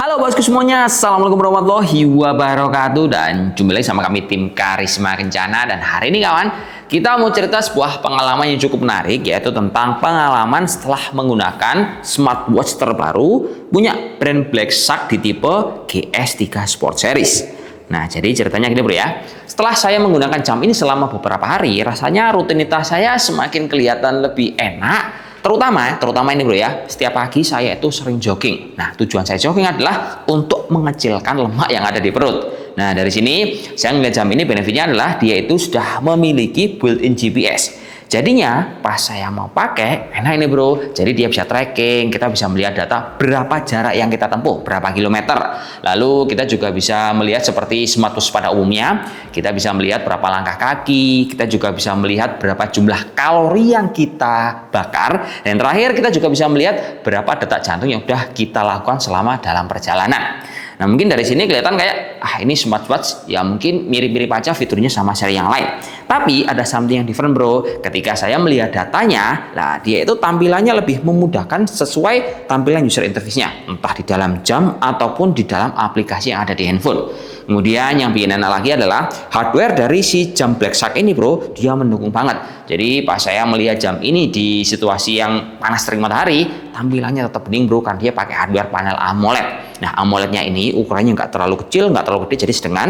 Halo bosku semuanya, Assalamualaikum warahmatullahi wabarakatuh. Dan jumpa lagi sama kami tim Karisma Kencana. Dan hari ini kawan, kita mau cerita sebuah pengalaman yang cukup menarik, yaitu tentang pengalaman setelah menggunakan smartwatch terbaru punya brand Black Shark di tipe GS3 Sport Series. Nah, jadi ceritanya gini bro ya. Setelah saya menggunakan jam ini selama beberapa hari, rasanya rutinitas saya semakin kelihatan lebih enak. Terutama ini bro ya, setiap pagi saya itu sering jogging. Nah, tujuan saya jogging adalah untuk mengecilkan lemak yang ada di perut. Nah, dari sini saya melihat jam ini benefitnya adalah dia itu sudah memiliki built-in GPS. Jadinya pas saya mau pakai, enak ini bro. Jadi dia bisa tracking, kita bisa melihat data berapa jarak yang kita tempuh, berapa kilometer. Lalu kita juga bisa melihat seperti smartwatch pada umumnya, kita bisa melihat berapa langkah kaki, kita juga bisa melihat berapa jumlah kalori yang kita bakar, dan terakhir kita juga bisa melihat berapa detak jantung yang sudah kita lakukan selama dalam perjalanan. Nah, mungkin dari sini kelihatan kayak ini smartwatch ya mungkin mirip-mirip aja fiturnya sama seri yang lain. Tapi ada something yang different bro. Ketika saya melihat datanya, nah dia itu tampilannya lebih memudahkan sesuai tampilan user interface-nya, entah di dalam jam ataupun di dalam aplikasi yang ada di handphone. Kemudian yang bikin enak lagi adalah hardware dari si jam Black Shark ini bro, dia mendukung banget. Jadi pas saya melihat jam ini di situasi yang panas terik matahari, tampilannya tetap bening bro, karena dia pakai hardware panel AMOLED. Nah, AMOLED-nya ini ukurannya nggak terlalu kecil, nggak terlalu gede, jadi sedengan.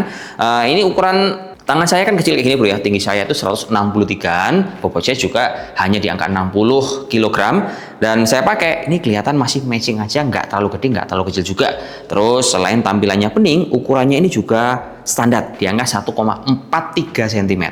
Ini ukuran tangan saya kan kecil kayak gini bro ya, tinggi saya itu 163-an, bobot saya juga hanya di angka 60 kg, dan saya pakai ini kelihatan masih matching aja, nggak terlalu gede, nggak terlalu kecil juga. Terus selain tampilannya bening, ukurannya ini juga standar di angka 1,43 cm.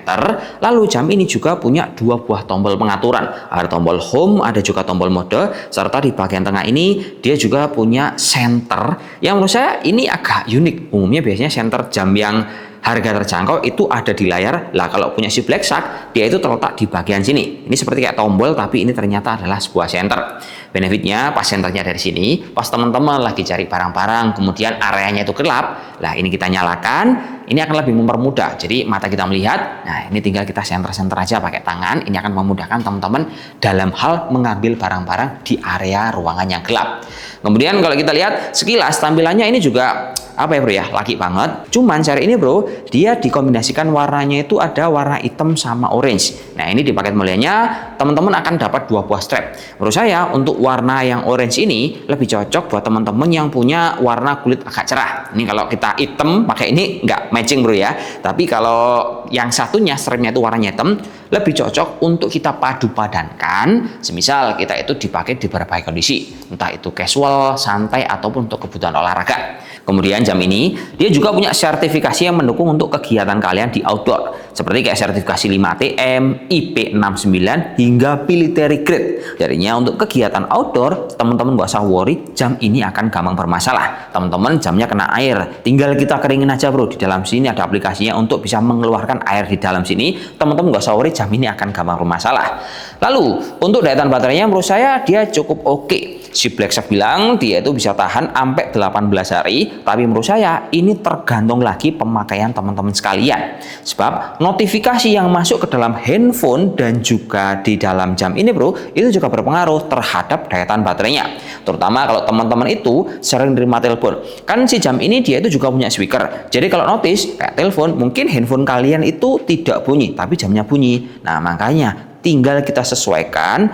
Lalu jam ini juga punya dua buah tombol pengaturan, ada tombol home, ada juga tombol mode, serta di bagian tengah ini dia juga punya center yang menurut saya ini agak unik. Umumnya biasanya center jam yang harga terjangkau itu ada di layar. Lah kalau punya si Black Shark, dia itu terletak di bagian sini. Ini seperti kayak tombol, tapi ini ternyata adalah sebuah center. Benefitnya pas centernya dari sini, pas teman-teman lagi cari barang-barang, kemudian areanya itu gelap, lah ini kita nyalakan, ini akan lebih mempermudah. Jadi mata kita melihat, nah ini tinggal kita center-center aja pakai tangan, ini akan memudahkan teman-teman dalam hal mengambil barang-barang di area ruangan yang gelap. Kemudian kalau kita lihat sekilas tampilannya ini juga apa ya bro ya, laki banget. Cuman seri ini bro, dia dikombinasikan warnanya itu ada warna hitam sama orange. Nah ini di paket mulianya teman-teman akan dapat dua buah strap. Menurut saya untuk warna yang orange ini lebih cocok buat teman-teman yang punya warna kulit agak cerah. Ini kalau kita hitam pakai ini nggak matching bro ya. Tapi kalau yang satunya strapnya itu warnanya hitam, lebih cocok untuk kita padu-padankan. Semisal kita itu dipakai di berbagai kondisi, entah itu casual, santai, ataupun untuk kebutuhan olahraga. Kemudian jam ini dia juga punya sertifikasi yang mendukung untuk kegiatan kalian di outdoor, seperti kayak sertifikasi 5TM, IP69 hingga military grade. Jadinya untuk kegiatan outdoor teman-teman nggak usah worry, jam ini akan gampang bermasalah. Teman-teman jamnya kena air, tinggal kita keringin aja bro. Di dalam sini ada aplikasinya untuk bisa mengeluarkan air di dalam sini. Teman-teman nggak usah worry, jam ini akan gampang bermasalah. Lalu untuk daya tahan baterainya menurut saya dia cukup oke. Si Black Shark bilang dia itu bisa tahan sampai 18 hari, tapi menurut saya ini tergantung lagi pemakaian teman-teman sekalian. Sebab notifikasi yang masuk ke dalam handphone dan juga di dalam jam ini bro, itu juga berpengaruh terhadap daya tahan baterainya. Terutama kalau teman-teman itu sering terima telepon. Kan si jam ini dia itu juga punya speaker. Jadi kalau notice kayak telepon, mungkin handphone kalian itu tidak bunyi, tapi jamnya bunyi. Nah makanya tinggal kita sesuaikan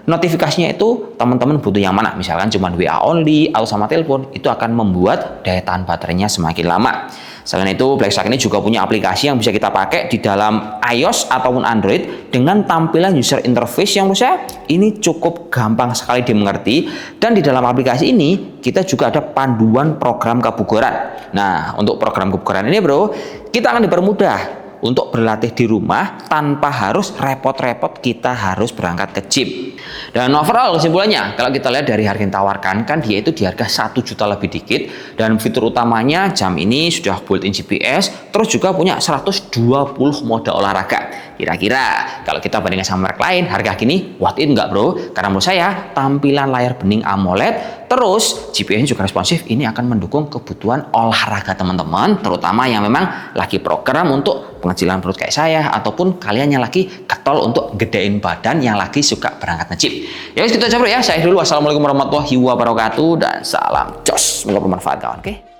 notifikasinya itu teman-teman butuh yang mana. Misalkan cuma WA only atau sama telepon, itu akan membuat daya tahan baterainya semakin lama. Selain itu Black Shark ini juga punya aplikasi yang bisa kita pakai di dalam iOS ataupun Android dengan tampilan user interface yang menurut saya ini cukup gampang sekali dimengerti. Dan di dalam aplikasi ini kita juga ada panduan program kebugaran. Nah untuk program kebugaran ini bro, kita akan dipermudah untuk berlatih di rumah tanpa harus repot-repot kita harus berangkat ke gym. Dan overall kesimpulannya, kalau kita lihat dari harga yang ditawarkan, kan dia itu di harga 1 juta lebih dikit, dan fitur utamanya jam ini sudah built-in GPS, terus juga punya 120 mode olahraga. Kira-kira kalau kita bandingkan sama merek lain, harga gini worth it nggak bro? Karena menurut saya tampilan layar bening AMOLED Terus GPS juga responsif, ini akan mendukung kebutuhan olahraga teman-teman, terutama yang memang lagi program untuk pengecilan perut kayak saya, ataupun kalian yang lagi getol untuk gedein badan, yang lagi suka berangkat nge-gym. Ya guys, kita coba ya. Saya dulu. Wassalamualaikum warahmatullahi wabarakatuh dan salam jos. Semoga bermanfaat kawan. Oke.